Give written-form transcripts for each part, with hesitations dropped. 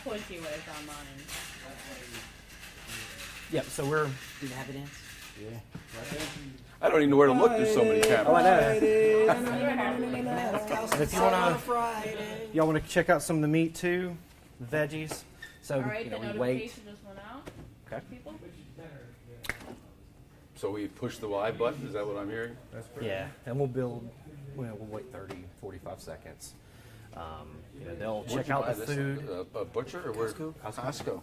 towards you what it's on mine. Yep, so we're... Do the happy dance? Yeah. I don't even know where to look. There's so many cameras. Oh, I know. And if you y'all want to check out some of the meat too, the veggies. So, All right, you know, the we wait. notification just went out. Okay. People? So we push the Y button. Is that what I'm hearing? Yeah, and we'll build, we'll wait 30, 45 seconds. You know, they'll check out the food. A butcher or where? Costco. Costco.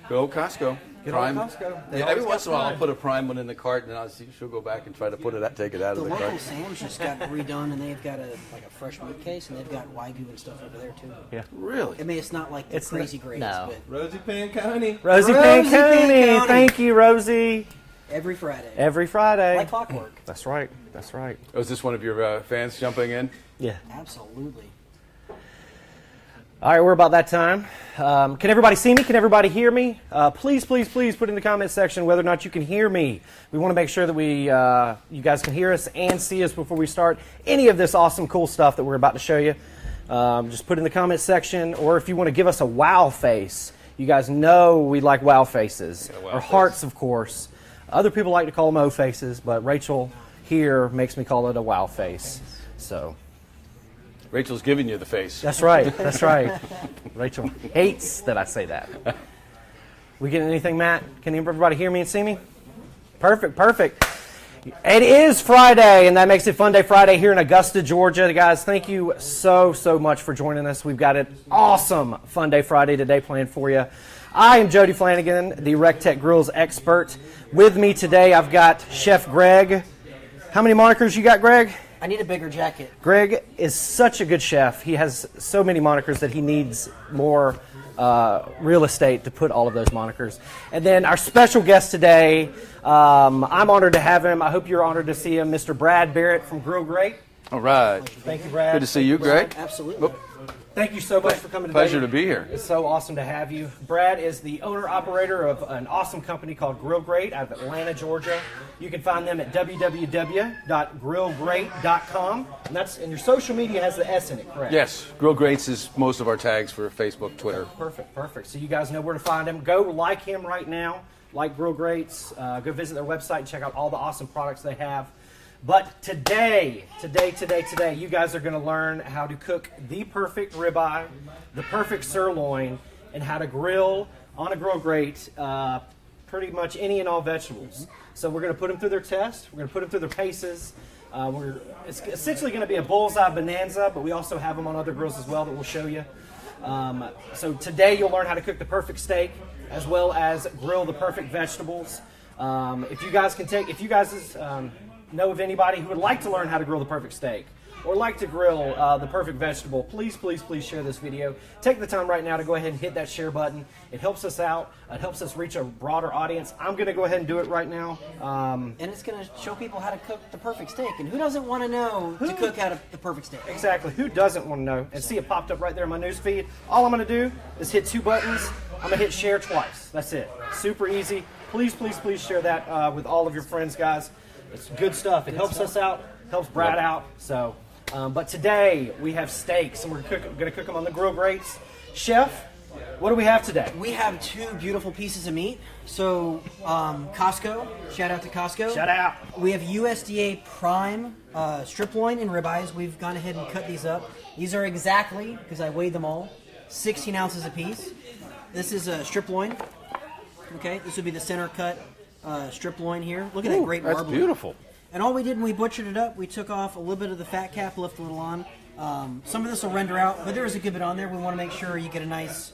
Good old Costco. Good Prime. old Costco. Yeah, every once in a while I'll put a Prime one in the cart and then she'll go back and try to put it take it out The of the local cart. Sam's just got redone, and they've got a fresh meat case, and they've got Wagyu and stuff over there too. Yeah. Really? I mean, it's not like the It's crazy not- grades, no. but Rosie Panconi. Rosie Panconi. Panconi. Thank you, Rosie. every Friday, Every Friday. like clockwork. That's right. That's right. Oh, is this one of your fans jumping in? Yeah. Absolutely. All right, we're about that time. Can everybody see me? Can everybody hear me? Please, please, please put in the comment section whether or not you can hear me. We want to make sure that you guys can hear us and see us before we start any of this awesome, cool stuff that we're about to show you. Just put in the comment section, or if you want to give us a wow face. You guys know we like wow faces, wow or face. hearts, of course. Other people like to call them O faces, but Rachel here makes me call it a wow face. So. Rachel's giving you the face. That's right. That's right. Rachel hates that I say that. We getting anything, Matt? Can everybody hear me and see me? Perfect. Perfect. It is Friday, and that makes it Funday Friday here in Augusta, Georgia. Guys, thank you so, so much for joining us. We've got an awesome Funday Friday today planned for you. I am Jody Flanagan, the RecTech Grills expert. With me today, I've got Chef Greg. How many monikers you got, Greg? I need a bigger jacket. Greg is such a good chef. He has so many monikers that he needs more real estate to put all of those monikers. And then our special guest today, I'm honored to have him. I hope you're honored to see him, Mr. Brad Barrett from GrillGrate. All right. Thank you, Brad. Good to see you, Greg. Absolutely. Thank you so much for coming today. Pleasure to be here. It's so awesome to have you. Brad is the owner-operator of an awesome company called GrillGrate out of Atlanta, Georgia. You can find them at www.grillgrate.com. And your social media has the S in it, correct? Yes. GrillGrates is most of our tags for Facebook, Twitter. Perfect, perfect. So you guys know where to find him. Go like him right now, like GrillGrates. Go visit their website and check out all the awesome products they have. But today, you guys are going to learn how to cook the perfect ribeye, the perfect sirloin, and how to grill on a GrillGrate pretty much any and all vegetables. So we're going to put them through their test. We're going to put them through their paces. It's essentially going to be a bullseye bonanza, but we also have them on other grills as well that we'll show you. So today you'll learn how to cook the perfect steak as well as grill the perfect vegetables. If you guys know of anybody who would like to learn how to grill the perfect steak or like to grill the perfect vegetable, please, please, please share this video. Take the time right now to go ahead and hit that share button. It helps us out. It helps us reach a broader audience. I'm going to go ahead and do it right now. And it's going to show people how to cook the perfect steak. And who doesn't want to know to cook out the perfect steak? Exactly. Who doesn't want to know? And see it popped up right there in my news feed. All I'm going to do is hit 2 buttons. I'm going to hit share twice. That's it. Super easy. Please, please, please share that with all of your friends, guys. It's good stuff. It helps us out, helps Brad out. So, but today we have steaks, and we're going to cook them on the GrillGrates. Chef, what do we have today? We have 2 beautiful pieces of meat. So, Costco. Shout out to Costco. Shout out. We have USDA Prime strip loin and ribeyes. We've gone ahead and cut these up. These are exactly, because I weighed them all, 16 ounces a piece. This is a strip loin. Okay, this would be the center cut strip loin here. Look at that great marbling. That's beautiful. And all we did when we butchered it up, we took off a little bit of the fat cap, left a little on. Some of this will render out, but there is a good bit on there. We want to make sure you get a nice,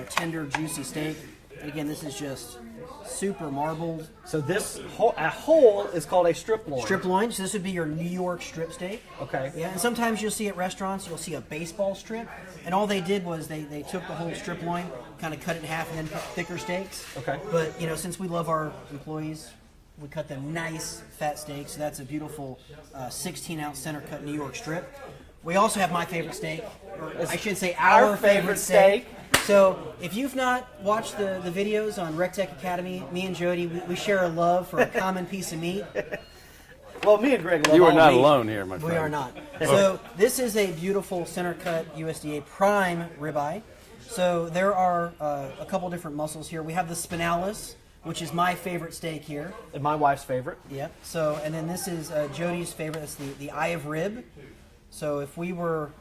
tender, juicy steak. And again, this is just super marbled. So this whole is called a strip loin. Strip loin. So this would be your New York strip steak. Okay. Yeah, and sometimes you'll see at restaurants, you'll see a baseball strip. And all they did was they took the whole strip loin, kind of cut it in half, and then cut thicker steaks. Okay. But, since we love our employees, we cut them nice fat steaks. So that's a beautiful 16-ounce center cut New York strip. We also have my favorite steak, or I should say our favorite steak. So if you've not watched the videos on RecTech Academy, me and Jody, we share a love for a common piece of meat. Well, me and Greg love You are all not meat. alone here, my friend. We are not. So this is a beautiful center cut USDA prime ribeye. So there are a couple different muscles here. We have the spinalis, which is my favorite steak here. And my wife's favorite. Yep. So, and then this is Jody's favorite. That's the eye of rib. So if we were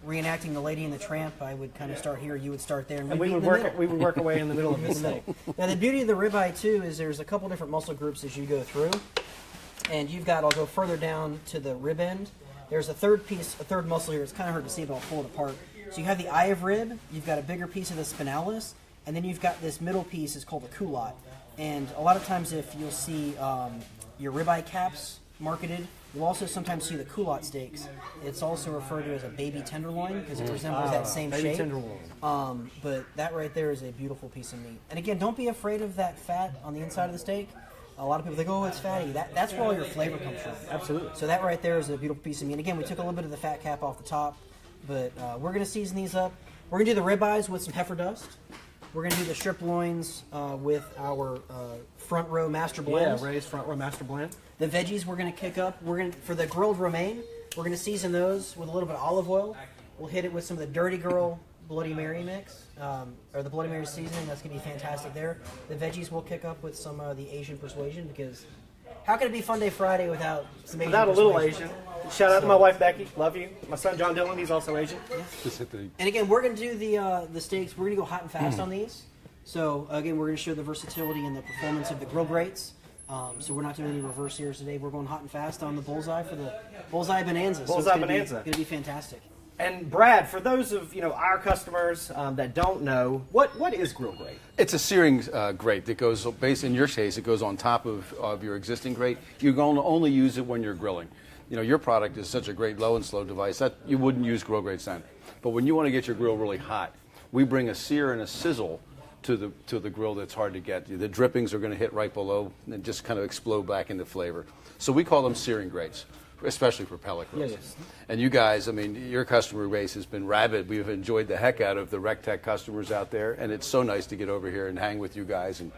reenacting the Lady and the Tramp, I would kind of start here. You would start there, And we would work our way in the middle of the steak. Now the beauty of the ribeye too is there's a couple different muscle groups as you go through, and you've got. I'll go further down to the rib end. There's a third muscle here. It's kind of hard to see, but I'll pull it apart. So you have the eye of rib. You've got a bigger piece of the spinalis, and then you've got this middle piece. It's called the culotte. And a lot of times, if you'll see your ribeye caps marketed, you'll also sometimes see the culotte steaks. It's also referred to as a baby tenderloin because it resembles that same baby shape. tenderloin. But that right there is a beautiful piece of meat. And again, don't be afraid of that fat on the inside of the steak. A lot of people think, oh, it's fatty. That's where all your flavor comes from. Absolutely. So that right there is a beautiful piece of meat. And again, we took a little bit of the fat cap off the top, but we're going to season these up. We're going to do the ribeyes with some heifer dust. We're going to do the strip loins with our front row master blend. Yeah, Ray's front row master blend. The veggies we're going to kick up. For the grilled romaine, we're going to season those with a little bit of olive oil. We'll hit it with some of the Dirty Girl Bloody Mary mix, or the Bloody Mary seasoning. That's going to be fantastic there. The veggies we'll kick up with some of the Asian persuasion, because how can it be Funday Friday without some Asian Without a little persuasion? Asian. Shout out to my wife Becky. Love you. My son John Dillon. He's also Asian. Just hit the... And again, we're going to do the steaks. We're going to go hot and fast on these. So again, we're going to show the versatility and the performance of the GrillGrates. So we're not doing any reverse sears today. We're going hot and fast on the Bullseye for the Bullseye Bonanza. Bullseye so Bonanza. It's going to be fantastic. And Brad, for those of our customers that don't know, what is GrillGrate? It's a searing grate that goes, based in your case, it goes on top of your existing grate. You're going to only use it when you're grilling. Your product is such a great low and slow device that you wouldn't use GrillGrates then. But when you want to get your grill really hot, we bring a sear and a sizzle to the grill that's hard to get. The drippings are going to hit right below and just kind of explode back into flavor. So we call them searing grates, especially for pellet grills. Yes. And you guys, I mean, your customer base has been rabid. We've enjoyed the heck out of the RecTech customers out there, and it's so nice to get over here and hang with you guys. And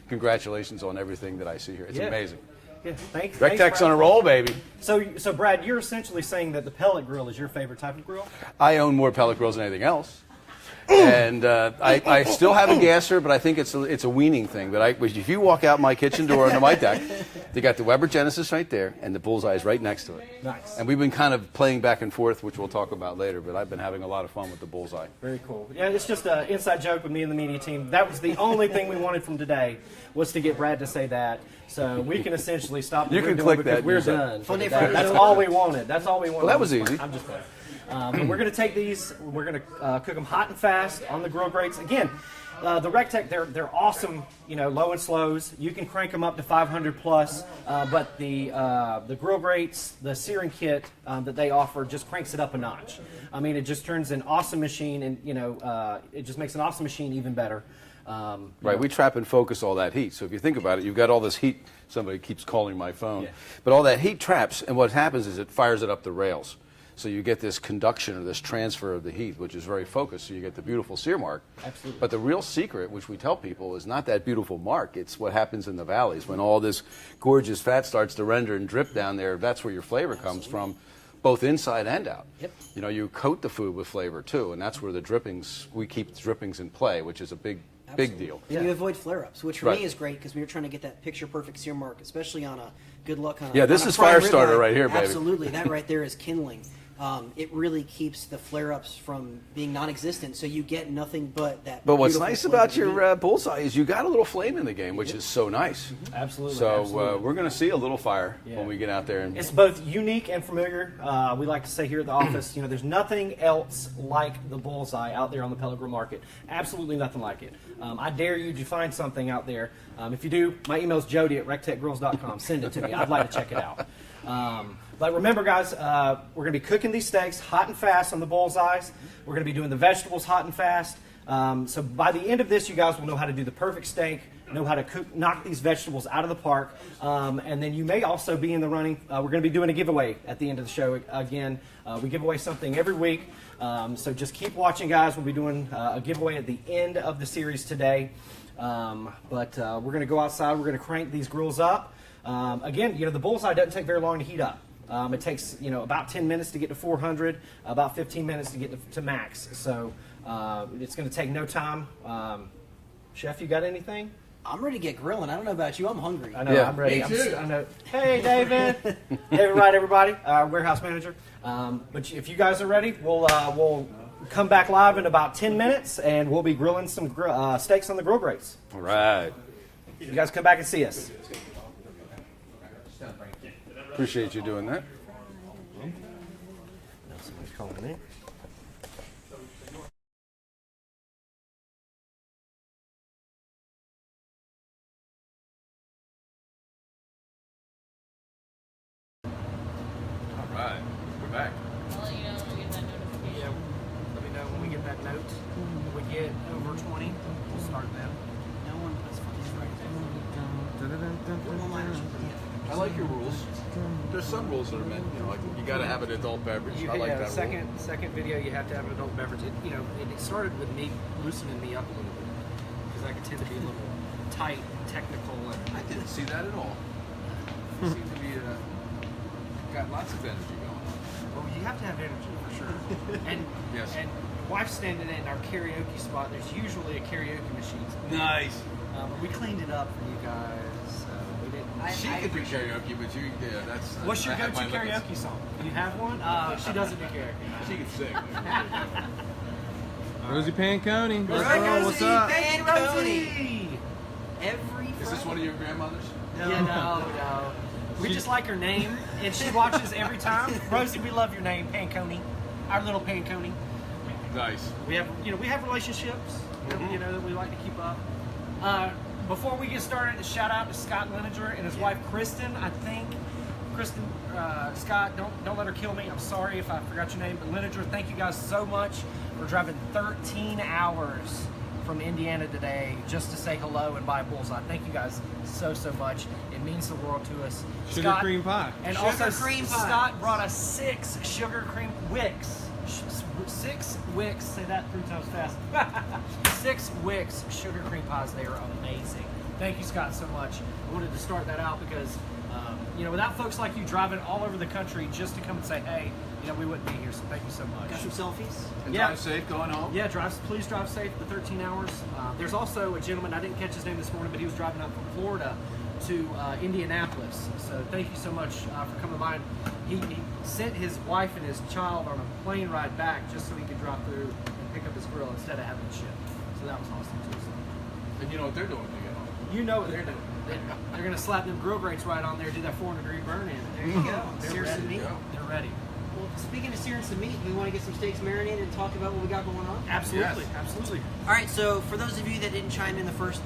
congratulations on everything that I see here. It's amazing. Yeah, thanks. RecTech's on a roll, baby. So Brad, you're essentially saying that the pellet grill is your favorite type of grill? I own more pellet grills than anything else. And I still have a gasser, but I think it's a weaning thing. But if you walk out my kitchen door onto my deck, they got the Weber Genesis right there, and the Bullseye is right next to it. Nice. And we've been kind of playing back and forth, which we'll talk about later, but I've been having a lot of fun with the Bullseye. Very cool. Yeah, it's just an inside joke with me and the media team. That was the only thing we wanted from today, was to get Brad to say that. So we can essentially stop. You can click that. We're done. Funday Friday. That's all we wanted. That's all we wanted. Well, that was easy. I'm just playing. But we're going to take these. We're going to cook them hot and fast on the GrillGrates. Again, the RecTech, they're awesome. Low and slows. You can crank them up to 500 plus. But the GrillGrates, the searing kit that they offer, just cranks it up a notch. I mean, it just turns an awesome machine, and it just makes an awesome machine even better. Right, we trap and focus all that heat. So if you think about it, you've got all this heat. Somebody keeps calling my phone. Yeah. But all that heat traps, and what happens is it fires it up the rails. So you get this conduction or this transfer of the heat, which is very focused, so you get the beautiful sear mark. Absolutely. But the real secret, which we tell people, is not that beautiful mark. It's what happens in the valleys. When all this gorgeous fat starts to render and drip down there, that's where your flavor comes from, both inside and out. Yep. You coat the food with flavor, too, and that's where the drippings, we keep the drippings in play, which is a big deal. And you avoid flare-ups, which for Right. me is great because we were trying to get that picture-perfect sear mark, especially on a good luck on a Yeah, this on a is prime fire starter ribeye. right here, baby. Absolutely, that right there is kindling. It really keeps the flare-ups from being non-existent, so you get nothing but that. But what's beautiful nice flavor about of your meat. Bullseye is you got a little flame in the game, which is so nice. Absolutely. So absolutely. we're going to see a little fire Yeah. when we get out there. And It's both unique and familiar. We like to say here at the office, there's nothing else like the Bullseye out there on the pellet grill market. Absolutely nothing like it. I dare you to find something out there. If you do, my email's jody@rectechgrills.com. Send it to me. I'd like to check it out. But remember, guys, we're going to be cooking these steaks hot and fast on the Bullseyes. We're going to be doing the vegetables hot and fast. So by the end of this, you guys will know how to do the perfect steak, know how to knock these vegetables out of the park. And then you may also be in the running. We're going to be doing a giveaway at the end of the show. Again, we give away something every week. So just keep watching, guys. We'll be doing a giveaway at the end of the series today. But we're going to go outside. We're going to crank these grills up. Again, the Bullseye doesn't take very long to heat up. It takes about 10 minutes to get to 400, about 15 minutes to get to max. So it's going to take no time. Chef, you got anything? I'm ready to get grilling. I don't know about you. I'm hungry. I know. Yeah. I'm ready. Me too. I know. Hey, David. David Wright, everybody, our warehouse manager. But if you guys are ready, we'll come back live in about 10 minutes, and we'll be grilling some steaks on the grill grates. All right. You guys come back and see us. Appreciate you doing that. Somebody's calling me. All right, we're back. I'll let you know when we get that notification. Yeah, let me know when we get that note. When we get over 20, we'll start then. No one puts Funday Friday. I like your rules. There's some rules that are meant, like you got to have an adult beverage. I like that rule. Second video, you have to have an adult beverage. It started with me loosening me up a little bit because I could tend to be a little tight, technical, and I didn't see that at all. You seem to be got lots of energy going. well, you have to have energy for sure. And Yes. and my wife's standing in our karaoke spot. There's usually a karaoke machine. Nice. We cleaned it up for you guys. So we didn't. She could do karaoke, but that's. What's your I have go-to my limits. karaoke song? Do you have one? She doesn't do karaoke. She can sing. Rosie Panconi. Rosie, What's up? Hey, Rosie! Every Is this Friday. one of your grandmothers? Yeah, no. We just like her name, and she watches every time. Rosie, we love your name, Panconi. Our little Panconi. Nice. We have, we have relationships, that we like to keep up. Before we get started, a shout out to Scott Lineger and his wife Kristen. I think Kristen, Scott, don't let her kill me. I'm sorry if I forgot your name, but Lineger, thank you guys so much for driving 13 hours from Indiana today just to say hello and buy a Bullseye. Thank you guys so much. It means the world to us. Sugar cream pie. And Sugar also, cream pie. Scott brought us 6 sugar cream wicks. 6 wicks. Say that 3 times fast. 6 wicks sugar cream pies. They are amazing. Thank you, Scott, so much. I wanted to start that out because, without folks like you driving all over the country just to come and say, hey, we wouldn't be here. So thank you so much. Got some selfies. And Yeah. drive safe going home. Yeah, please drive safe the 13 hours. There's also a gentleman, I didn't catch his name this morning, but he was driving up from Florida to Indianapolis. So thank you so much for coming by. And he sent his wife and his child on a plane ride back just so he could drive through and pick up his grill instead of having it shipped. So that was awesome too. So. And you know what they're doing when they get home. You know what they're doing. They're going to slap them grill grates right on there, do that 400-degree burn in. There you go. They're Sear ready. some meat. They're ready. Well, speaking of searing some meat, we want to get some steaks marinated and talk about what we got going on. Absolutely, Yes. absolutely. All right, so for those of you that didn't chime in the first,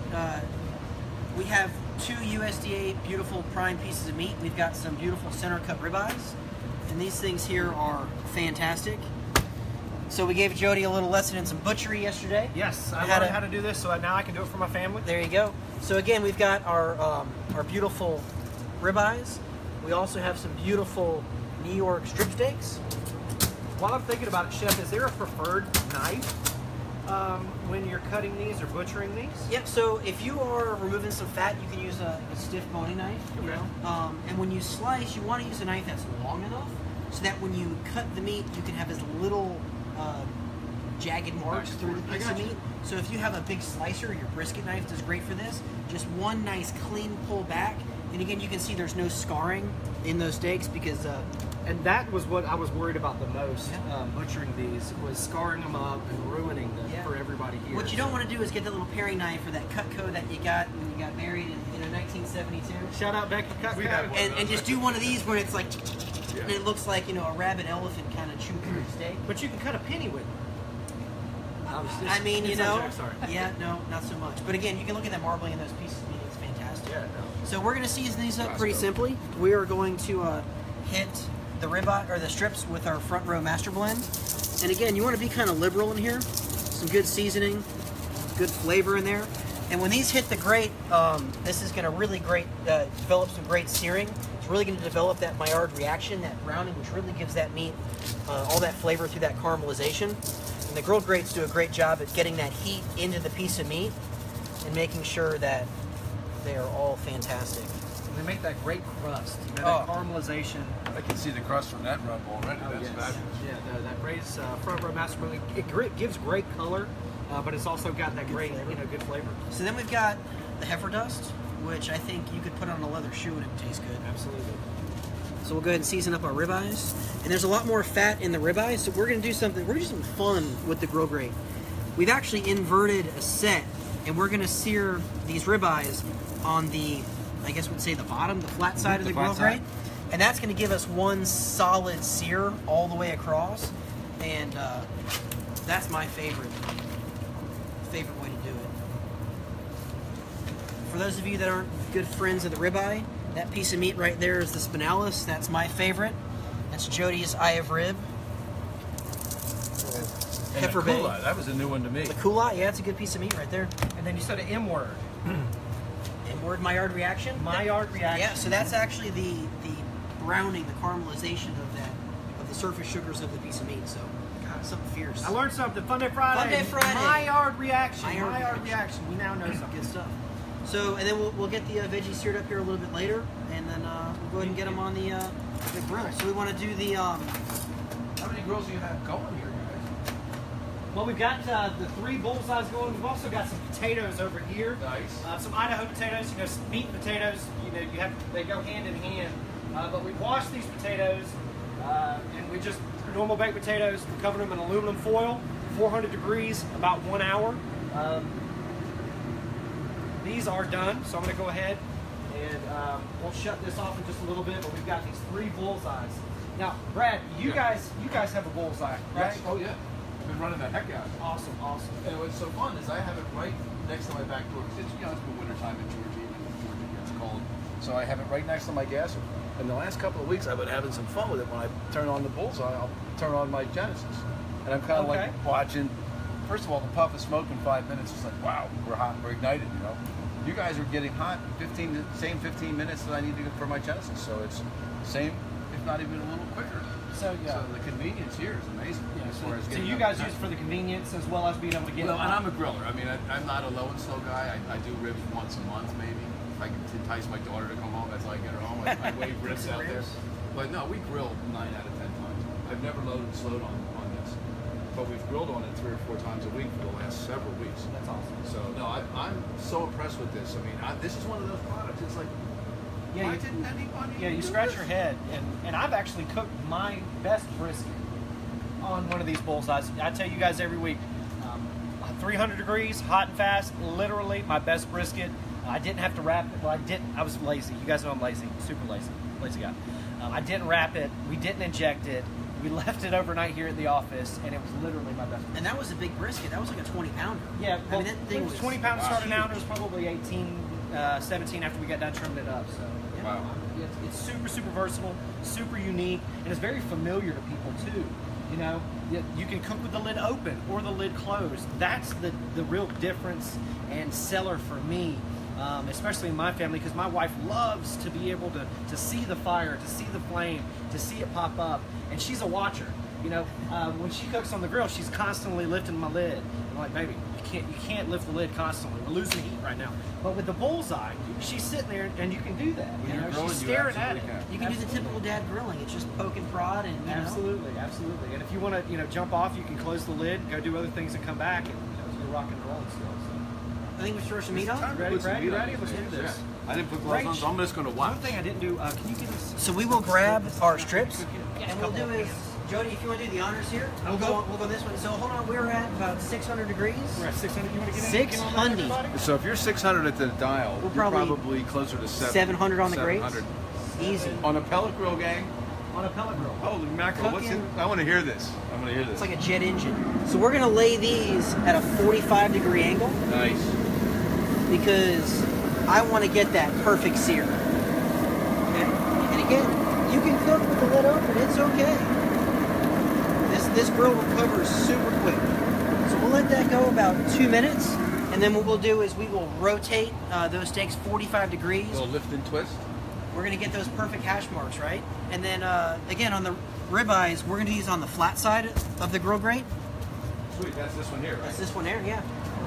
we have 2 USDA beautiful prime pieces of meat. We've got some beautiful center cut ribeyes, and these things here are fantastic. So we gave Jody a little lesson in some butchery yesterday. Yes, I Had learned a- how to do this, so now I can do it for my family. There you go. So again, we've got our beautiful ribeyes. We also have some beautiful New York strip steaks. While I'm thinking about it, Chef, is there a preferred knife when you're cutting these or butchering these? Yep. So if you are removing some fat, you can use a stiff boning knife. You Okay. know? And when you slice, you want to use a knife that's long enough so that when you cut the meat, you can have as little jagged marks through the I piece of got you. meat. So if you have a big slicer, your brisket knife does great for this. Just one nice clean pull back, and again, you can see there's no scarring in those steaks because. And that was what I was worried about the most, butchering these, was scarring them up and ruining them Yeah. for everybody here. What you don't want to do is get that little paring knife or that Cutco that you got when you got married in 1972. Shout out Becky Cut. We had one. And just do one of these where it's like, and it looks like, a rabid elephant kind of chewing through the steak. But you can cut a penny with it. I mean, inside joke, sorry. yeah, no, not so much. But again, you can look at that marbling in those pieces of meat. It's fantastic. Yeah, no. So we're going to season these up pretty Costco. simply. We are going to hit the ribeye or the strips with our front row master blend. And again, you want to be kind of liberal in here. Some good seasoning, good flavor in there. And when these hit the grate, this is going to really develop some great searing. It's really going to develop that Maillard reaction, that browning, which really gives that meat all that flavor through that caramelization. And the grill grates do a great job at getting that heat into the piece of meat and making sure that they are all fantastic. And they make that great crust, you know, that caramelization. I can see the crust from that rub already. Oh, That's yes. fabulous. Yeah, that braised front row master grill, it gives great color, but it's also got that great, good flavor. So then we've got the heifer dust, which I think you could put on a leather shoe and it would taste good. Absolutely. So we'll go ahead and season up our ribeyes. And there's a lot more fat in the ribeyes, so we're going to do something fun with the GrillGrate. We've actually inverted a set, and we're going to sear these ribeyes on the, I guess we'd say the bottom, the flat side of the GrillGrate. And that's going to give us one solid sear all the way across. And that's my favorite way to do it. For those of you that aren't good friends of the ribeye, that piece of meat right there is the spinalis. That's my favorite. That's Jody's eye of rib. And Heffer the Bay. culotte, that was a new one to me. The culotte, yeah, it's a good piece of meat right there. And then you said an M word. Word Maillard reaction. Maillard reaction. Yeah, so that's actually the browning, the caramelization of the surface sugars of the piece of meat. So, God, something fierce. I learned something. Funday Friday. Funday Friday. Maillard reaction. Maillard Maillard reaction. We now know something. Good stuff. So, and then we'll get the veggies seared up here a little bit later, and then we'll go ahead and get them on the grill. So we want to do the. How many grills do you have going here, guys? Well, we've got the 3 bullseyes going. We've also got some potatoes over here. Nice. Some Idaho potatoes. Meat and potatoes. They go hand in hand. But we washed these potatoes, and we just normal baked potatoes. We covered them in aluminum foil, 400 degrees, about 1 hour. These are done, so I'm going to go ahead and we'll shut this off in just a little bit. But we've got these 3 bullseyes. Now, Brad, you guys have a bullseye, right? Yes. Oh, yeah. I've been running the heck out of it. Awesome. And what's so fun is I have it right next to my back door. It's been wintertime in Georgia, even in Georgia it gets cold. So I have it right next to my gasser. And the last couple of weeks I've been having some fun with it. When I turn on the bullseye, I'll turn on my Genesis. And I'm kind of like watching, first of all, the puff of smoke in 5 minutes. It's like, wow, we're hot, we're ignited, you know. You guys are getting hot in same 15 minutes that I need to get for my Genesis. So it's same, if not even a little quicker. So the convenience here is amazing. Yeah, as far as so getting you up guys time. use it for the convenience as well as being able to get. Well, and I'm a griller. I mean, I'm not a low and slow guy. I do ribs once a month, maybe. If I can entice my daughter to come home, that's how I get her home. I wave ribs out there. But no, we grill 9 out of 10 times. I've never loaded and slowed on this, but we've grilled on it 3 or 4 times a week for the last several weeks. That's awesome. So no, I'm so impressed with this. I mean, this is one of those products. It's like, why didn't anybody? Yeah, you do scratch this? your head, and I've actually cooked my best brisket on one of these bullseyes. I tell you guys every week, 300 degrees, hot and fast, literally my best brisket. I didn't have to wrap it. Well, I didn't. I was lazy. You guys know I'm lazy, super lazy guy. I didn't wrap it. We didn't inject it. We left it overnight here at the office, and it was literally my best brisket. And that was a big brisket. That was like a 20-pounder. Yeah, well, I mean, that thing it was 20 pounds starting out. It was probably 18, 17 after we got done trimming it up. So Wow. it's super versatile, super unique, and it's very familiar to people too. You know, you can cook with the lid open or the lid closed. That's the real difference and seller for me, especially in my family, because my wife loves to be able to see the fire, to see the flame, to see it pop up, and she's a watcher. You know, when she cooks on the grill, she's constantly lifting my lid. I'm like, baby, you can't lift the lid constantly. We're losing heat right now. But with the bullseye, she's sitting there, and you can do that. When You you're know, grilling, she's you staring at it. absolutely can. You can do the typical dad grilling. It's just poke and prod, and you know. Absolutely. And if you want to, jump off, you can close the lid, go do other things, and come back, and you're rock and rolling still. I think we should throw some meat on. Ready, Put some Brad? meat You on ready? these Let's do things, this. yeah. I didn't put gloves Great. on, so I'm just going to One watch. thing I didn't do. Can you give us? So we will grab our strips, Yeah, and we'll do is Jody, if you want to do the honors here, we'll go this way. So hold on, we're at about 600 degrees. We're at 600. You want to get in? 600. Everybody? So if you're 600 at the dial, We're you're probably probably closer to 700 on the grates. 700. Easy. On a pellet grill, gang. On a pellet grill. Holy mackerel! What's it? Cooking. I want to hear this. I want to hear this. It's like a jet engine. So we're gonna lay these at a 45-degree angle Nice. because I want to get that perfect sear. Okay? And again, you can cook with the lid open. It's okay. This grill recovers super quick. So we'll let that go about 2 minutes, and then what we'll do is we will rotate those steaks 45 degrees. A little lift and twist. We're gonna get those perfect hash marks, right? And then again on the ribeyes, we're gonna use on the flat side of the GrillGrate. Sweet. That's this one here, right? That's this one there, yeah.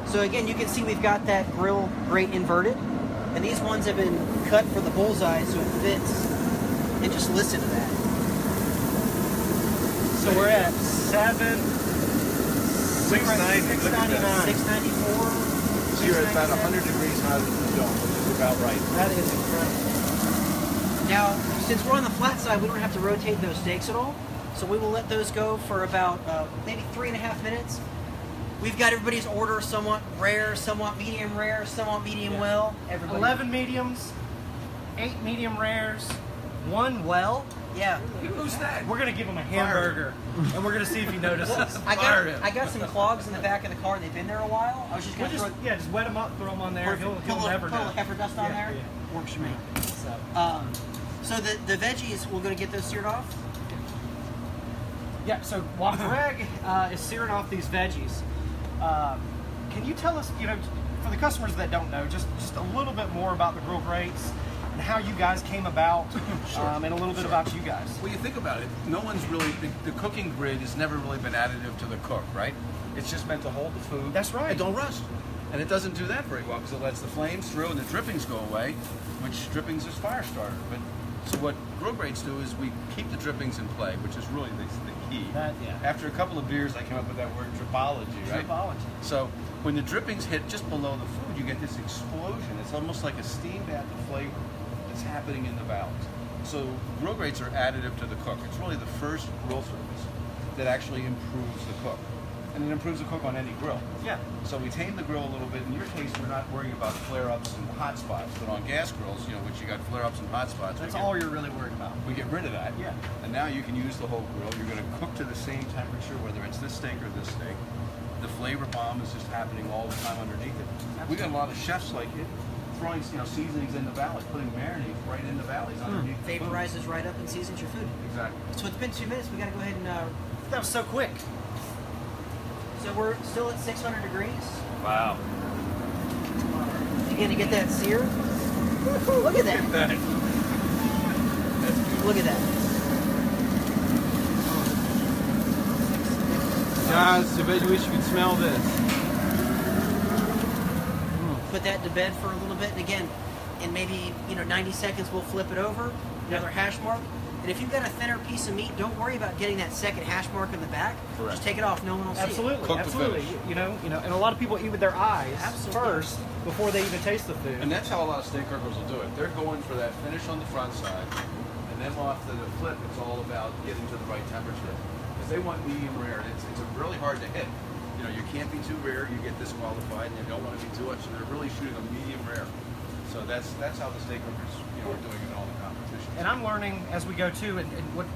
So again, you can see we've got that grill grate inverted, And these ones have been cut for the bullseye so it fits. And just listen to that. So we're at 699. 694. So you're at about 100 degrees hotter than the dome, which is about right. That is incredible. Now, since we're on the flat side, we don't have to rotate those steaks at all. So we will let those go for about maybe 3.5 minutes. We've got everybody's order, somewhat rare, somewhat medium rare, somewhat medium well. Everybody. 11 mediums, 8 medium rares, 1 well. Yeah. Who's that? We're gonna give him a hamburger, and we're gonna see if he notices. I got some clogs in the back of the car. They've been there a while. I was just gonna throw just wet them up, throw them on there. He'll put a never little know. heifer dust on there. Yeah. Works for me. So the veggies, we're gonna get those seared off. Yeah. So while Greg is searing off these veggies, can you tell us, for the customers that don't know, just a little bit more about the GrillGrates and how you guys came about, and a little bit about you guys? Well, you think about it, no one's really, the cooking grid has never really been additive to the cook, right? It's just meant to hold the food. That's right. And don't rust. And it doesn't do that very well because it lets the flames through and the drippings go away, which drippings is fire starter. But so what GrillGrates do is we keep the drippings in play, which is really the key. After a couple of beers, I came up with that word Dripology, right? Dripology. So when the drippings hit just below the food, you get this explosion. It's almost like a steam bath of flavor that's happening in the valves. So GrillGrates are additive to the cook. It's really the first grill surface that actually improves the cook. And it improves the cook on any grill. Yeah. So we tame the grill a little bit. In your case, we're not worrying about flare-ups and hot spots. But on gas grills, which you got flare-ups and hot spots. That's all you're really worried about. We get rid of that. Yeah. And now you can use the whole grill. You're going to cook to the same temperature, whether it's this steak or this steak. The flavor bomb is just happening all the time underneath it. We got a lot of chefs like it, throwing seasonings in the valley, putting marinades right in the valleys underneath the food. Vaporizes right up and seasons your food. Exactly. So it's been 2 minutes. We got to go ahead and. That was so quick. So we're still at 600 degrees. Wow. Again, to get that sear. Look at that. Look at that. Guys, I bet you wish you could smell this. Put that to bed for a little bit, and again, in maybe 90 seconds, we'll flip it over. Another hash mark. And if you've got a thinner piece of meat, don't worry about getting that second hash mark in the back. Correct. Just take it off. No one will see it. Absolutely. Cook to Absolutely. finish. And a lot of people eat with their eyes Absolutely. first before they even taste the food. And that's how a lot of steak cookers will do it. They're going for that finish on the front side, and then off to the flip, it's all about getting to the right temperature. Because they want medium rare, and it's really hard to hit. You can't be too rare, you get disqualified, and you don't want to be too much, so they're really shooting a medium rare. So that's how the steak cookers are doing in all the competitions. And I'm learning as we go too, and what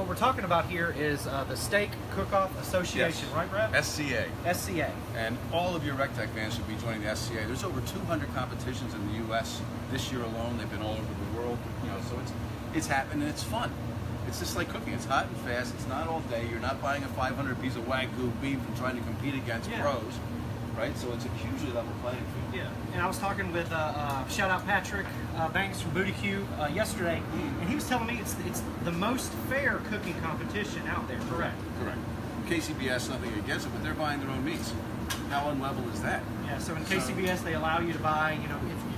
we're talking about here is the Steak Cook-Off Association, right, Brad? SCA. SCA. And all of your RecTech fans should be joining the SCA. There's over 200 competitions in the U.S. this year alone. They've been all over the world. So it's happening and it's fun. It's just like cooking. It's hot and fast. It's not all day. You're not buying a 500 piece of Wagyu beef and trying to compete against pros, right? So it's a hugely level playing field. Yeah. And I was talking with shout out Patrick Banks from Booty Q yesterday, and he was telling me it's the most fair cooking competition out there. Correct. Correct. KCBS, nothing against it, but they're buying their own meats. How unlevel is that? Yeah. So in KCBS, they allow you to buy. If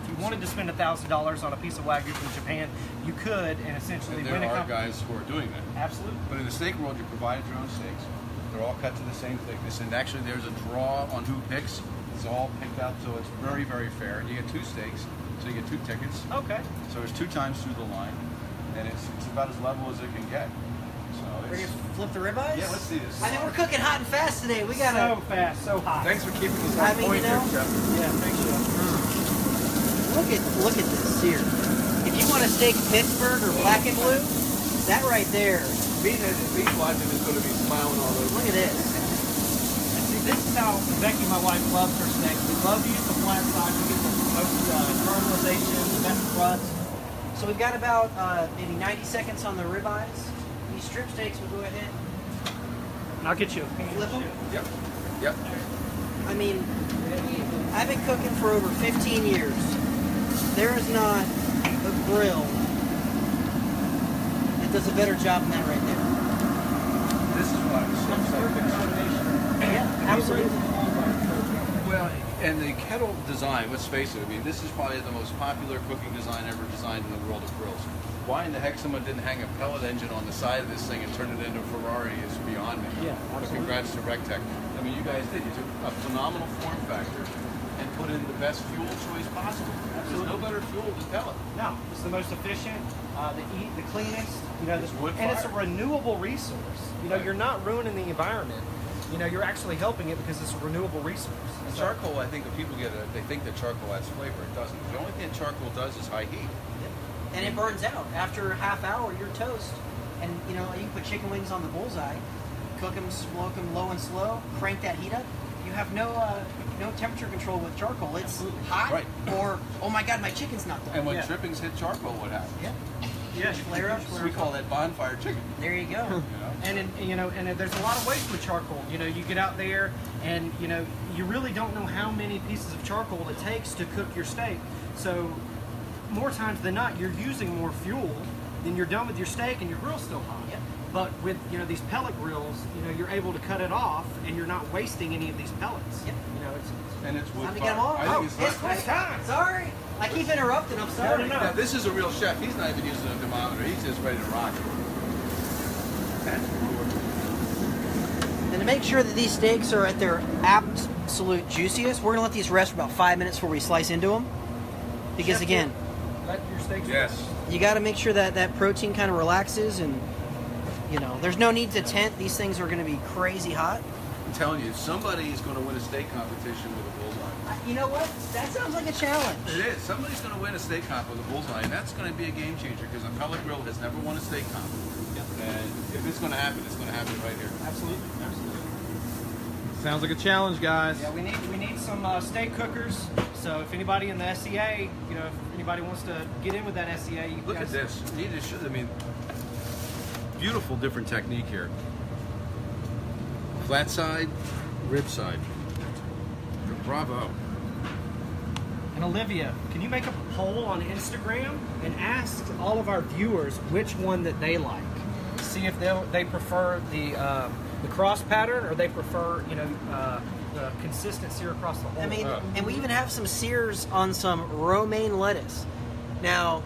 you wanted to spend $1,000 on a piece of Wagyu from Japan, you could, and essentially And win there a are guys who are doing that. Absolutely. But in the steak world, you provided your own steaks. They're all cut to the same thickness, and actually there's a draw on who picks. It's all picked out, so it's very, very fair. And you get 2 steaks, so you get 2 tickets. Okay. So there's 2 times through the line, and it's about as level as it can get. So Ready it's, to flip the ribeyes? yeah, let's see this. I think we're cooking hot and fast today. We got So fast, so hot. Thanks for keeping us I on mean, point you know, here, Chef. Yeah. Thanks, Chef. Look at this sear. If you want a steak Pittsburgh or black and blue, that right there. Being that beef watching is going to be smiling all over. Look at this. And see, this is how Becky, my wife, loves her steak. We love to use the flat side to get the most caramelization, the best crust. So we've got about maybe 90 seconds on the ribeyes. These strip steaks, we'll go ahead And I'll get you a and flip them. Yep. Yep. I mean, I've been cooking for over 15 years. There is not a grill that does a better job than that right there. This is what I was so excited. Yeah, absolutely. Well, And the kettle design, let's face it, I mean, this is probably the most popular cooking design ever designed in the world of grills. Why in the heck someone didn't hang a pellet engine on the side of this thing and turn it into a Ferrari is beyond me. Yeah, But absolutely. congrats to RecTech. I mean, you guys did. You took a phenomenal form factor and put in the best fuel choice possible. There's no better fuel than pellet. No, it's the most efficient, the cleanest. You know, It's wood and it's a fire. renewable resource. You know, you're not ruining the environment. You know, you're actually helping it because it's a renewable resource. And So- charcoal, I think when people they think that charcoal adds flavor. It doesn't. The only thing charcoal does is high heat. And it burns out. After a half hour, you're toast. And you know, you can put chicken wings on the bullseye, cook them, smoke them low and slow, crank that heat up. You have no temperature control with charcoal. It's hot, Right. or oh my god, my chicken's not done. And when Yeah. drippings hit charcoal, what happens? Yeah. Yeah, Flare up, flare We up. call that bonfire chicken. There you go. And there's a lot of waste with charcoal. You know, you get out there and you know you really don't know how many pieces of charcoal it takes to cook your steak. So more times than not, you're using more fuel than you're done with your steak, and your grill's still hot. Yep. But with these pellet grills, you're able to cut it off, and you're not wasting any of these pellets. Yep. And it's wood Time to fire. get them off. I think it's it's not- quick time. Sorry, I keep interrupting. I'm sorry. No. Now, this is a real chef. He's not even using a thermometer. He's just ready to rock it. And to make sure that these steaks are at their absolute juiciest, we're gonna let these rest for about 5 minutes before we slice into them. Because Chef, again, let your steaks. Yes. you got to make sure that that protein kind of relaxes, and there's no need to tent. These things are going to be crazy hot. I'm telling you, somebody is going to win a steak competition with a bullseye. You know what? That sounds like a challenge. It is. Somebody's going to win a steak comp with a bullseye, and that's going to be a game changer because a pellet grill has never won a steak comp. And if it's going to happen, it's going to happen right here. Absolutely. Sounds like a challenge, guys. Yeah, we need some steak cookers. So if anybody in the SCA, if anybody wants to get in with that SCA, you Look guys, at this. You just should. I mean, beautiful, different technique here. Flat side, rib side. Bravo. And Olivia, can you make a poll on Instagram and ask all of our viewers which one that they like? See if they prefer the cross pattern or they prefer the consistent sear across the whole. I mean, and we even have some sears on some romaine lettuce. Now,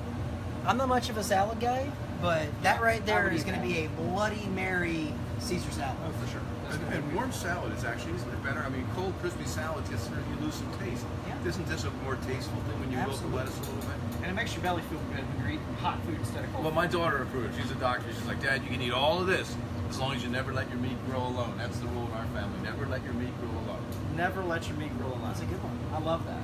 I'm not much of a salad guy, but that right there is going to be a Bloody Mary Caesar salad. Oh, for sure. And warm salad is actually isn't it better? I mean, cold, crispy salad gets you lose some taste. Yeah. Isn't this a more tasteful thing when you wilt the lettuce a little bit? And it makes your belly feel good when you're eating hot food instead of cold. Well, my daughter approves. She's a doctor. She's like, Dad, you can eat all of this as long as you never let your meat grill alone. That's the rule in our family. Never let your meat grill alone. Never let your meat grill alone. That's a good one. I love that.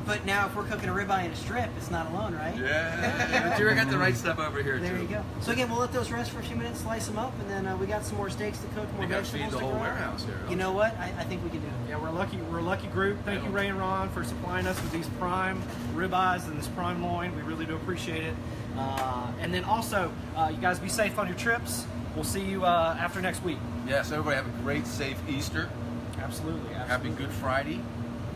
But now, if we're cooking a ribeye and a strip, it's not alone, right? Yeah. But you got the right stuff over here, There too. you go. So again, we'll let those rest for a few minutes, slice them up, and then we got some more steaks to cook, more We got to feed vegetables the to whole grill. warehouse here. You know what? I think we can do it. Yeah, we're a lucky group. Thank you, Ray and Ron, for supplying us with these prime ribeyes and this prime loin. We really do appreciate it. And then also, you guys be safe on your trips. We'll see you after next week. Yes, everybody have a great, safe Easter. Absolutely. Happy Good Friday.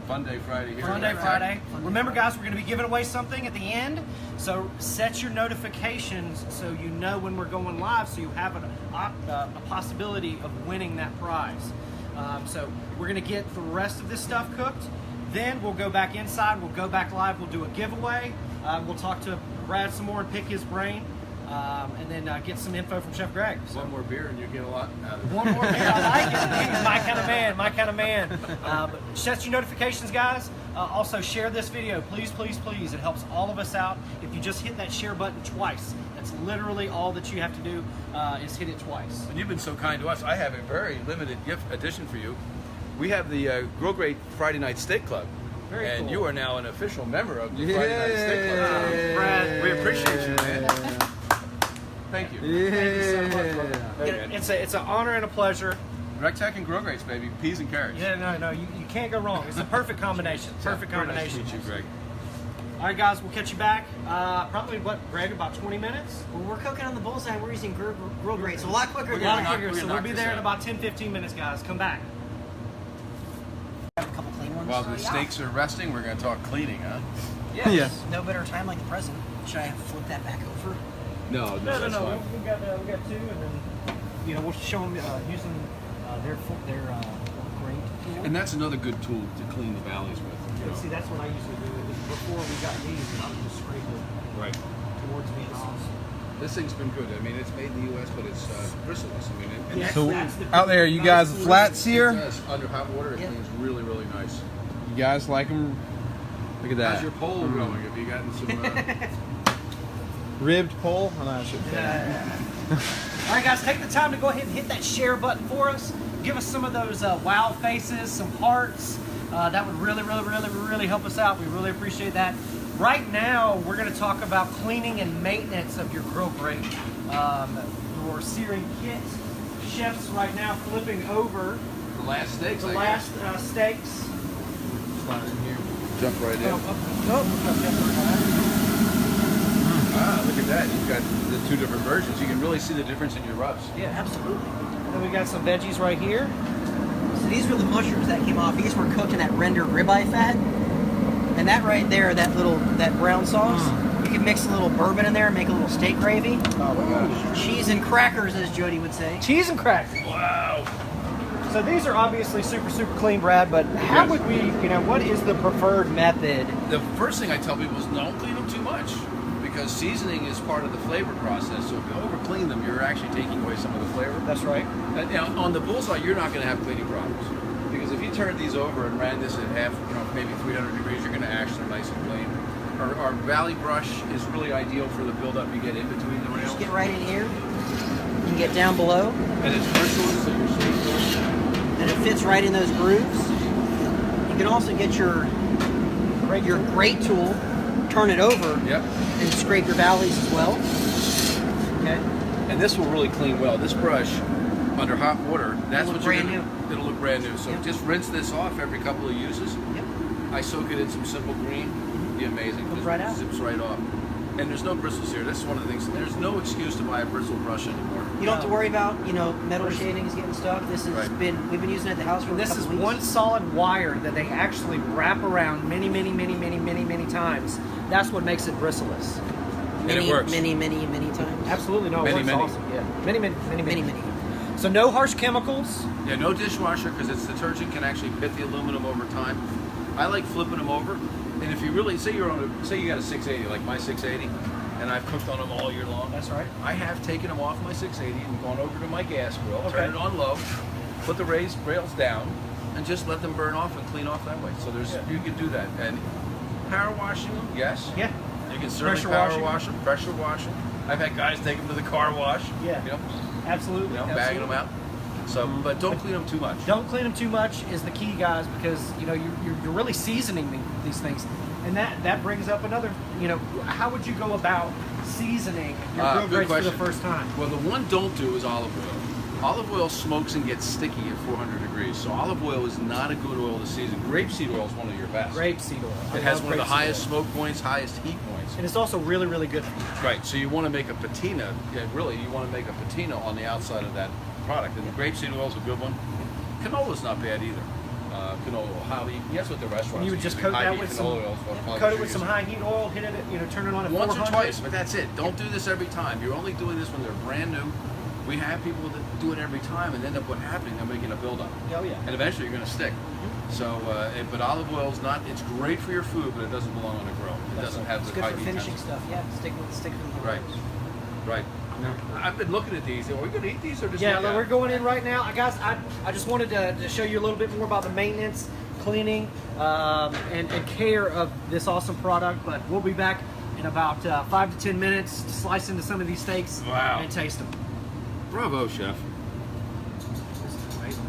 Funday Friday here. Funday at Friday. Funday Remember, Friday. guys, we're going to be giving away something at the end. So set your notifications so you know when we're going live, so you have a possibility of winning that prize. So we're going to get the rest of this stuff cooked. Then we'll go back inside. We'll go back live. We'll do a giveaway. We'll talk to Brad some more and pick his brain. And then get some info from Chef Greg. So. One more beer and you get a lot out of it. One more beer, I like it. He's my kind of man. But set your notifications, guys. Also, share this video, please, please, please. It helps all of us out. If you just hit that share button twice, that's literally all that you have to do is hit it twice. And you've been so kind to us. I have a very limited gift addition for you. We have the GrillGrate Friday Night Steak Club. Very and cool. you are now an official member of the Friday Night Steak Club. Brad, We appreciate you, man. Thank you. thank you so much, brother. It's an honor and a pleasure. RecTech and GrillGrates, baby. Peas and carrots. Yeah, no, you can't go wrong. It's a perfect combination. Perfect Very nice combination. to meet you, Greg. All right, guys, we'll catch you back. Probably, Greg, about 20 minutes? Well, we're cooking on the bullseye. We're using GrillGrate, so a lot quicker We're than A lot that. quicker, we're so gonna we'll knock be this there in out. about 10-15 minutes, guys. Come back. Have a couple clean ones. While the steaks are resting, we're going to talk cleaning, huh? Yes. No better time like the present. Should I flip that back over? No, No. We got two, and then we'll show them using their grate. And that's another good tool to clean the valleys with. You know. See, that's what I usually do. Before we got these, I would just scrape it Right. towards me. This thing's been good. I mean, it's made in the U.S., but it's bristleless. I mean, and Yeah. So That's the- out there, you guys a flat it sear? does. Under hot water, it Yeah. cleans really, really nice. You guys like them? Look at How's that. your pole going? Have you gotten some? Ribbed pole? Oh, no, I should All right, guys, take the time to go ahead and hit that share button for us. Give us some of those wow faces, some hearts. That would really, really, really, really help us out. We really appreciate that. Right now, we're going to talk about cleaning and maintenance of your GrillGrate, your searing kit. Chef's right now flipping over The last steaks. the I last guess. steaks. Slide in here. Jump right in. Oh, Ah, look at that. You've got the two different versions. You can really see the difference in your rubs. yeah, absolutely. And then we got some veggies right here. So these were the mushrooms that came off. These were cooked in that rendered ribeye fat. And that right there, that brown sauce, you can mix a little bourbon in there and make a little steak gravy. Oh my gosh. Cheese and crackers, as Jody would say. Cheese and crackers. Wow. So these are obviously super, super clean, Brad, but how Yes. would we, what is the preferred method? The first thing I tell people is don't clean them too much, because seasoning is part of the flavor process. So if you over clean them, you're actually taking away some of the flavor. That's right. Now, on the Bullseye, you're not going to have cleaning problems, because if you turned these over and ran this at half, maybe 300 degrees, you're going to ash them nice and clean. Our Valley brush is really ideal for the buildup you get in between the rails. Just get right in here. You can get down below, And it's bristleless, so you're safe. and it fits right in those grooves. You can also get your grate tool, turn it over, Yep. and scrape your valleys as well. Okay. And this will really clean well. This brush, under hot water, that's It'll what look you're brand gonna, it'll look brand new. So Yep. just rinse this off every couple of uses. Yep. I soak it in some simple green. It'd be amazing. Comes Just right out. Zips right off. And there's no bristles here. This is one of the things. There's no excuse to buy a bristle brush anymore. You don't have to worry about, metal shavings getting stuck. This has Right. we've been using it at the house for a This couple is weeks. one solid wire that they actually wrap around many, many, many, many, many, many times. That's what makes it bristleless. many, it works. many times. Absolutely, no, it Many, works many. awesome. Yeah, many, many, many, many. Many. So no harsh chemicals. Yeah, no dishwasher, because its detergent can actually pit the aluminum over time. I like flipping them over. And if you really say you got a 680 like my 680, and I've cooked on them all year long. That's right. I have taken them off my 680 and gone over to my gas grill, Okay. turned it on low, put the rails down, and just let them burn off and clean off that way. So you can do that. And power washing them, yes. Yeah. You can certainly Pressure power washing. wash them, pressure wash them. I've had guys take them to the car wash. Yeah. Absolutely. Bagging absolutely. them out. So, but don't clean them too much. Don't clean them too much is the key, guys, because you're really seasoning these things, and that brings up another. How would you go about seasoning your grill Good grates for the question. first time? Well, the one don't do is olive oil. Olive oil smokes and gets sticky at 400 degrees, so olive oil is not a good oil to season. Grapeseed oil is one of your best. Grapeseed oil. I It has love one of the grapeseed highest oil. smoke points, highest heat points. And it's also really, really good for you. Right, so you want to make a patina. Yeah, really, you want to make a patina on the outside of that product. And the grapeseed oil is a good one. Canola's not bad either. Canola oil, how that's what the restaurants. And you would are just using. coat that High-heat with canola some, oil is what coat it with you're some using. high heat oil, hit it, turn it on at Once or 400. twice, but that's it. Don't do this every time. You're only doing this when they're brand new. We have people that do it every time and end up what happening, they're making a buildup. Oh yeah. And eventually you're going to stick. So, but olive oil is not, it's great for your food, but it doesn't belong on a grill. It doesn't have It's the good high for heat finishing temp. stuff. Yeah, stick with the Right, right. I've been looking at these. Are we going to eat these or just Yeah, look at we're them? going in right now. Guys, I just wanted to show you a little bit more about the maintenance, cleaning, and care of this awesome product. But we'll be back in about 5 to 10 minutes to slice into some of these steaks Wow. and taste them. Bravo, chef. This is amazing.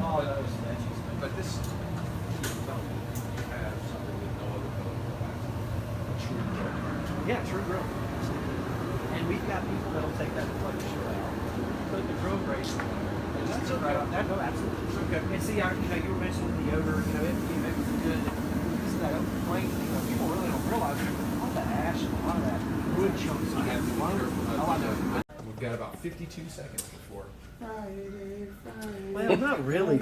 Oh, those veggies. But this, you have something that no other color has. True grill. Yeah, true grill. And we've got people that'll take that flavor shirt out, put the grill grate, and that's right on that. No, absolutely. Okay. And see, you were mentioning the odor. It was good. It's that flame. People really don't realize a lot of that ash and a lot of that wood chunks. I have to be careful not to do that. We've got about 52 seconds before. Well, not really.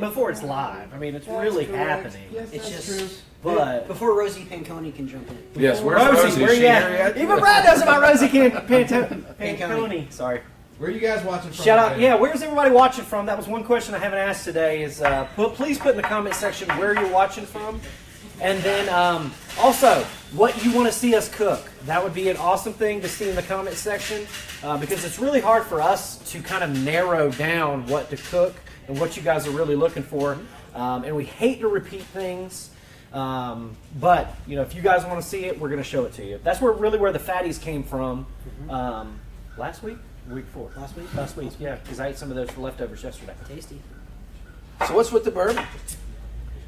Before it's live. I mean, it's really happening. It's just But before Rosie Panconi can jump in. Yes, where's Rosie, Rosie? where Is you she at? here yet? Even Brad knows about Rosie Panconi. Sorry. Where are you guys watching from? Shout out, today? yeah, where's everybody watching from? That was one question I haven't asked today is please put in the comment section where you're watching from. And then also, what you want to see us cook. That would be an awesome thing to see in the comment section because it's really hard for us to kind of narrow down what to cook and what you guys are really looking for. And we hate to repeat things. But, you know, if you guys want to see it, we're going to show it to you. That's where the fatties came from last week? Week 4. Last week, yeah, because I ate some of those for leftovers yesterday. Tasty. So what's with the bourbon?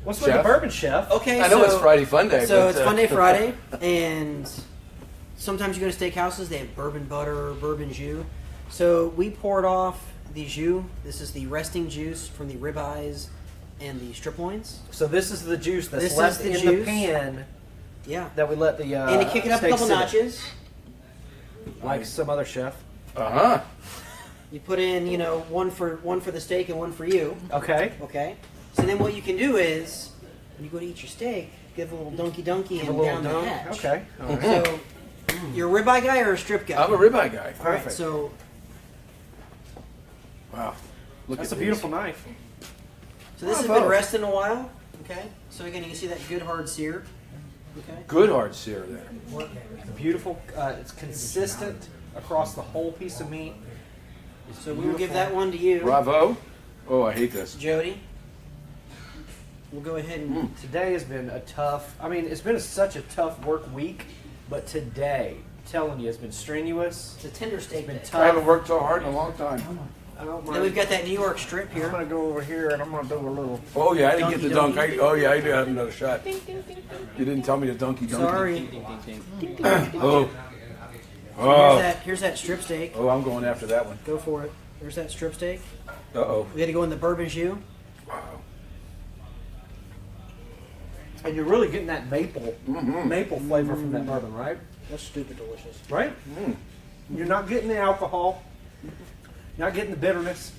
What's with the Chef? bourbon, Chef? Okay, I know it's Friday Fun Day. So but, it's Funday Friday, and sometimes you go to steakhouses, they have bourbon butter or bourbon jus. So we poured off the jus. This is the resting juice from the ribeyes and the strip loins. So this is the juice that's This left is the in the juice. pan Yeah. that we let the And to kick it up a steak couple sit in, notches, like some other chef. Uh-huh. you put in, you know, one for the steak and one for you. Okay. Okay. So then what you can do is, when you go to eat your steak, give a little dunky Give a and little down the dunk. hatch. Okay. All right. So you're a ribeye guy or a strip guy? I'm a ribeye guy. All right. Perfect. So Wow. Look That's a at beautiful knife. this has Bravo. been resting a while. Okay. So again, you can see that good hard sear. Okay. Good hard sear there. Beautiful. It's consistent across the whole piece of meat. So we will give that one to you, Bravo. Oh, I hate this. Jody. We'll go ahead and Today has been a tough. I mean, it's been such a tough work week, but today, I'm telling you, it's been strenuous. it's a tender steak. Been day. tough. I haven't worked so hard in a long time. I don't Then mind. we've got that New York strip I'm here. gonna go over here and I'm gonna do a little. Oh, yeah, I didn't get the dunk. Donkey. I do have another shot. You didn't tell me the donkey dunk. Sorry. Oh. Oh. Here's that strip steak. Oh, I'm going after that one. Go for it. There's that strip steak. Uh-oh. We got to go in the bourbon jus. Wow. And you're really getting that maple flavor from that bourbon, right? That's stupid delicious. Right? You're not getting the alcohol. You're not getting the bitterness.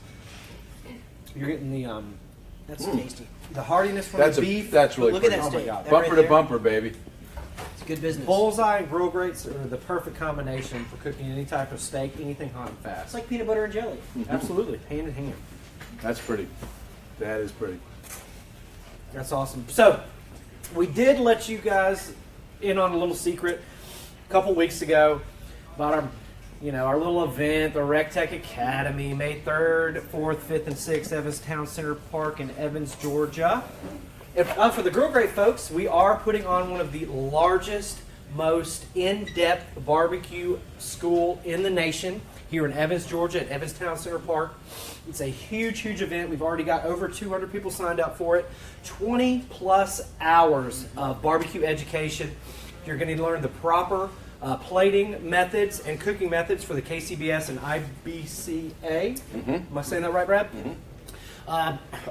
You're getting That's tasty. the hardiness from That's the beef. that's really Look at pretty. that Oh my steak. God. That Bumper right to there. bumper, baby. It's good business. Bullseye and GrillGrates are the perfect combination for cooking any type of steak, anything hot and It's fast. like peanut butter and jelly. Absolutely, hand in hand. That's pretty. That is pretty. That's awesome. So, we did let you guys in on a little secret a couple weeks ago about our little event, the RecTech Academy, May 3rd, 4th, 5th, and 6th, Evans Town Center Park in Evans, Georgia. And, for the GrillGrate folks, we are putting on one of the largest, most in-depth barbecue school in the nation here in Evans, Georgia at Evans Town Center Park. It's a huge, huge event. We've already got over 200 people signed up for it. 20 plus hours of barbecue education. You're going to learn the proper plating methods and cooking methods for the KCBS and IBCA. Am I saying that right, Brad?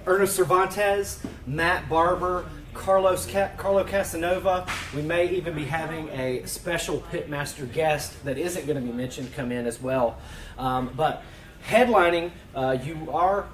Ernest Cervantes, Matt Barber, Carlo Casanova. We may even be having a special pitmaster guest that isn't going to be mentioned come in as well. But headlining,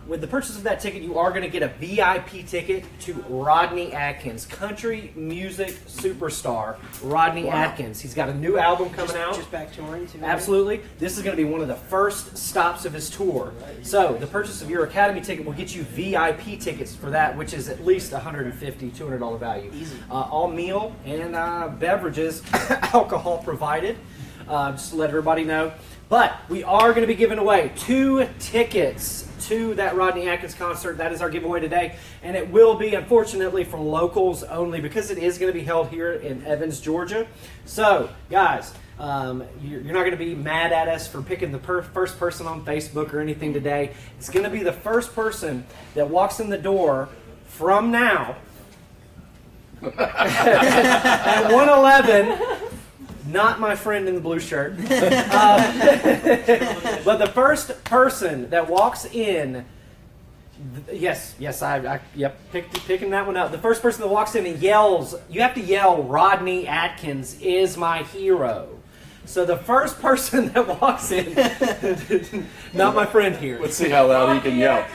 with the purchase of that ticket, you are going to get a VIP ticket to Rodney Atkins, country music superstar Rodney Atkins. He's got a new album coming out. Just back touring. Too, Absolutely. This is going to be one of the first stops of his tour. So the purchase of your Academy ticket will get you VIP tickets for that, which is at least $150, $200 value. Easy. All meal and beverages, alcohol provided. Just to let everybody know. But we are going to be giving away 2 tickets to that Rodney Atkins concert. That is our giveaway today. And it will be, unfortunately, from locals only because it is going to be held here in Evans, Georgia. So, guys, you're not going to be mad at us for picking the first person on Facebook or anything today. It's going to be the first person that walks in the door from now at 111. Not my friend in the blue shirt. But the first person that walks in, picking that one up. The first person that walks in and yells, you have to yell, Rodney Atkins is my hero. So the first person that walks in, not my friend here. Let's see how loud he can yell.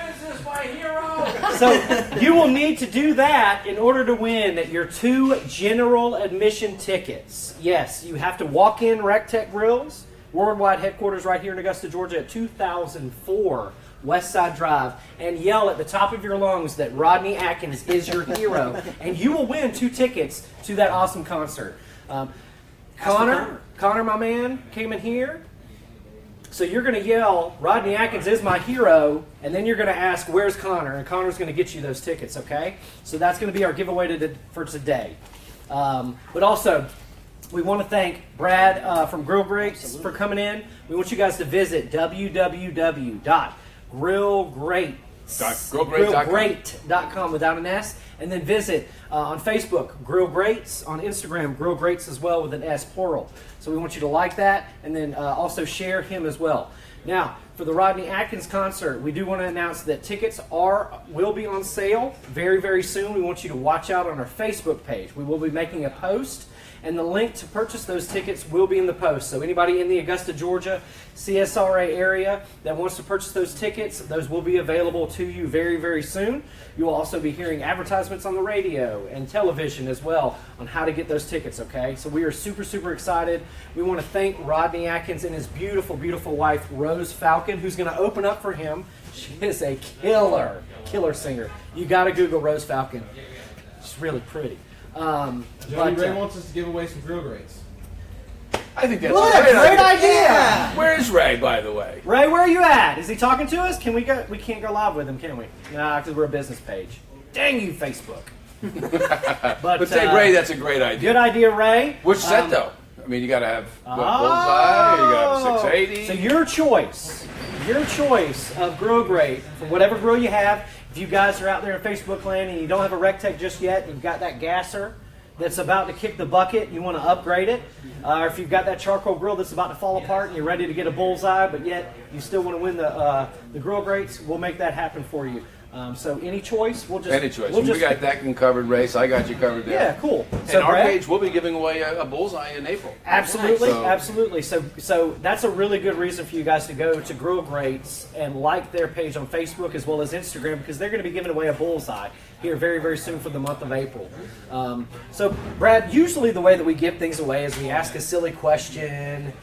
So you will need to do that in order to win your 2 general admission tickets. Yes, you have to walk in RecTech Grills, worldwide headquarters right here in Augusta, Georgia at 2004 West Side Drive, and yell at the top of your lungs that Rodney Atkins is your hero, and you will win 2 tickets to that awesome concert. Connor, my man, came in here. So you're going to yell, Rodney Atkins is my hero, and then you're going to ask, where's Connor? And Connor's going to get you those tickets, okay? So that's going to be our giveaway for today. But also, we want to thank Brad from GrillGrate for coming in. We want you guys to visit grillgrate.com without an S, and then visit on Facebook, GrillGrates, on Instagram, GrillGrates as well with an S, plural. So we want you to like that, and then also share him as well. Now, for the Rodney Atkins concert, we do want to announce that tickets will be on sale very, very soon. We want you to watch out on our Facebook page. We will be making a post, and the link to purchase those tickets will be in the post. So anybody in the Augusta, Georgia, CSRA area that wants to purchase those tickets, those will be available to you very, very soon. You will also be hearing advertisements on the radio and television as well on how to get those tickets, okay? So we are super, super excited. We want to thank Rodney Atkins and his beautiful, beautiful wife, Rose Falcon, who's going to open up for him. She is a killer singer. You got to Google Rose Falcon. She's really pretty. Jody Ray wants us to give away some GrillGrates. I think that's What a a great idea! Yeah. Where is Ray, by the way? Ray, where are you at? Is he talking to us? Can we go? We can't go live with him, can we? Nah, because we're a business page. Dang you, Facebook. But say, Ray, that's a great idea. Good idea, Ray. Which set, though? I mean, you got to have Bullseye, you got to have 680. So your choice of GrillGrate for whatever grill you have. If you guys are out there in Facebook land and you don't have a RecTech just yet, you've got that gasser that's about to kick the bucket, you want to upgrade it, or if you've got that charcoal grill that's about to fall apart and you're ready to get a Bullseye, but yet you still want to win the GrillGrates, we'll make that happen for you. So any choice, we'll just... Any choice. We got that covered, Ray, so I got you covered there. Yeah, cool. So our page, we'll be giving away a Bullseye in April. Absolutely, So- absolutely. So that's a really good reason for you guys to go to GrillGrates and like their page on Facebook as well as Instagram, because they're going to be giving away a Bullseye here very, very soon for the month of April. So Brad, usually the way that we give things away is we ask a silly question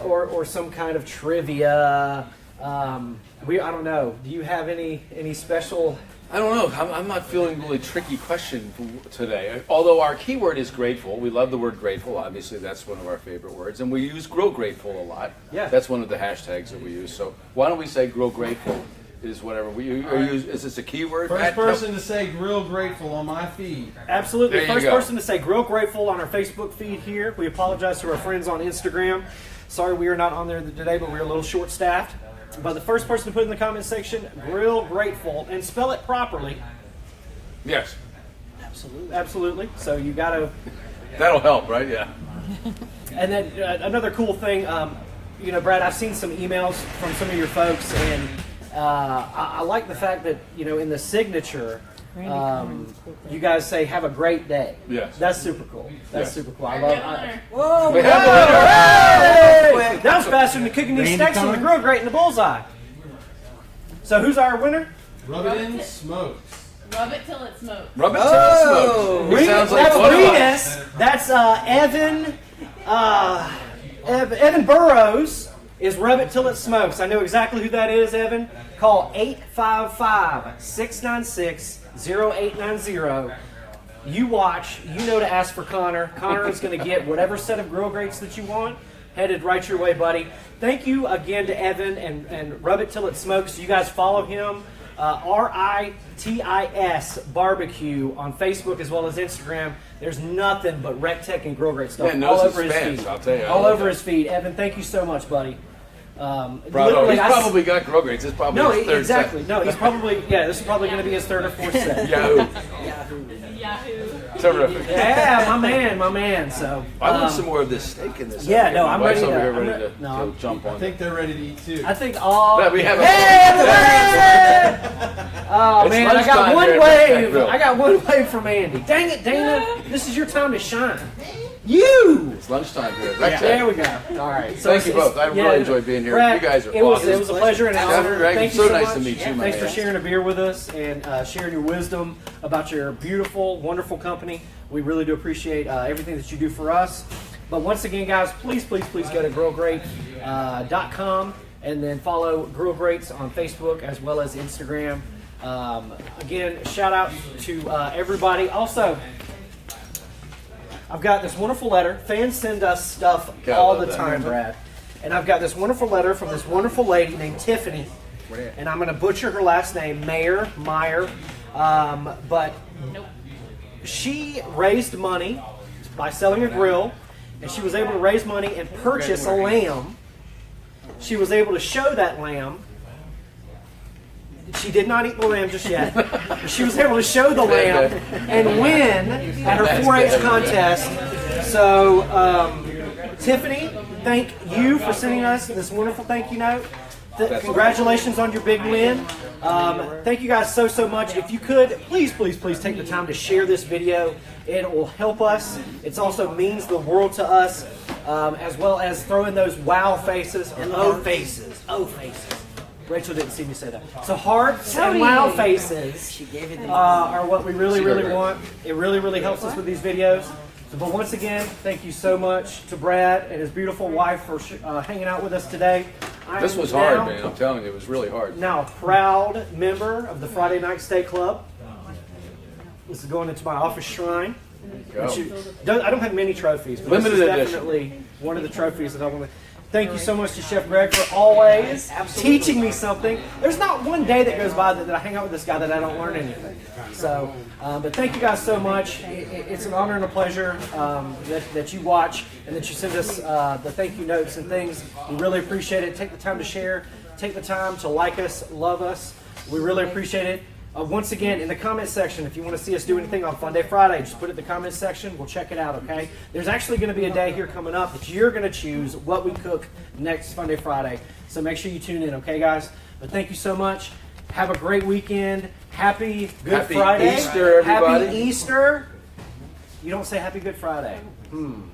or some kind of trivia. I don't know. Do you have any special? I don't know. I'm not feeling really tricky question today. Although our keyword is grateful. We love the word grateful. Obviously, that's one of our favorite words. And we use Grow Grateful a lot. Yeah. That's one of the hashtags that we use. So why don't we say Grow Grateful is whatever we use. Is this a keyword? First person to say Grill Grateful on my feed. Absolutely. There you First go. person to say Grill Grateful on our Facebook feed here. We apologize to our friends on Instagram. Sorry we are not on there today, but we're a little short-staffed. But the first person to put in the comment section, Grill Grateful, and spell it properly. Yes. Absolutely. So you got to... That'll help, right? Yeah. And then another cool thing, Brad, I've seen some emails from some of your folks, and I like the fact that, in the signature, you guys say, have a great day. Yes. That's super cool. That's Yes. super cool. I We have love a winner. Whoa! We have Hey! That was faster than cooking these steaks on the grill grate in the Bullseye. So who's our winner? Rub it in smokes. Rub it till it smokes. Rub it till it smokes. He sounds like That's one of us. Venus. That's Evan Burrows is Rub It Till It Smokes. I know exactly who that is, Evan. Call 855-696-0890. You watch. You know to ask for Connor. Connor is going to get whatever set of grill grates that you want. Headed right your way, buddy. Thank you again to Evan and Rub It Till It Smokes. You guys follow him. RITIS Barbecue on Facebook as well as Instagram. There's nothing but RecTech and GrillGrate stuff Man, all knows over his his fans, feed. I'll tell you. I All love over that. his feed. Evan, thank you so much, buddy. Bravo. Literally, He's probably got Grow Grates. It's probably no, his third exactly. set. No, he's probably this is probably going to be his third or fourth set. Yahoo. Yahoo. Terrific. Yeah, my man. So I want some more of this steak in this. yeah, no, I'm Wife's ready over to- here I'm ready re- to no. jump I on. think they're ready to eat too. I think all. Yeah, we have a- Oh It's man, I got lunchtime one here at wave. RecTech Grill. I got one wave from Andy. Dang it, Dana! This is your time to shine. You. It's lunchtime here. Yeah, RecTech. there we go. All right. So Thank you it's- both. I really enjoyed being here. Brad, You guys are it was awesome. a pleasure and an Jeff, honor. Greg, Thank so you so nice much. to meet you, my Thanks for man. sharing a beer with us and sharing your wisdom about your beautiful, wonderful company. We really do appreciate everything that you do for us. But once again, guys, please go to GrillGrate.com and then follow GrillGrates on Facebook as well as Instagram. Again, shout out to everybody. Also, I've got this wonderful letter. Fans send us stuff all the time, Brad. And I've got this wonderful letter from this wonderful lady named Tiffany. And I'm going to butcher her last name, Meyer. But she raised money by selling a grill, and she was able to raise money and purchase a lamb. She was able to show that lamb. She did not eat the lamb just yet. But she was able to show the lamb and win at her 4-H contest. So, Tiffany, thank you for sending us this wonderful thank you note. Congratulations on your big win. Thank you guys so much. If you could, please take the time to share this video. It will help us. It also means the world to us, as well as throw in those wow faces and faces. Rachel didn't see me say that. So hearts and wow faces are what we really want. It really helps us with these videos. So, but once again, thank you so much to Brad and his beautiful wife for hanging out with us today. This was hard, man. I'm telling you, it was really hard. Now a proud member of the Friday Night Steak Club. This is going into my office shrine. I don't have many trophies, but this is definitely one of the trophies that I want to. Thank you so much to Chef Greg for always teaching me something. There's not one day that goes by that I hang out with this guy that I don't learn anything. So, but thank you guys so much. It's an honor and a pleasure that you watch and that you send us the thank you notes and things. We really appreciate it. Take the time to share. Take the time to like us, love us. We really appreciate it. Once again, in the comment section, if you want to see us do anything on Funday Friday, just put it in the comment section. We'll check it out, okay? There's actually going to be a day here coming up that you're going to choose what we cook next Funday Friday. So make sure you tune in, okay, guys? But thank you so much. Have a great weekend. Happy Good Friday. Happy Easter, everybody. Happy Easter. You don't say Happy Good Friday.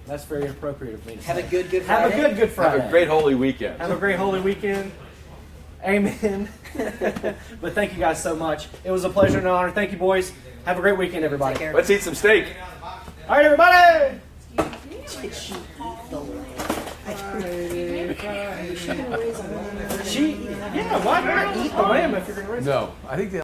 That's very inappropriate of me to say. Have a good Friday. Have a good Friday. Have a great Holy Weekend. Have a great Holy Weekend. Amen. But thank you guys so much. It was a pleasure and an honor. Thank you, boys. Have a great weekend, everybody. Let's eat some steak. All right, everybody. Why not eat the lamb if you're going to raise it? No, I think they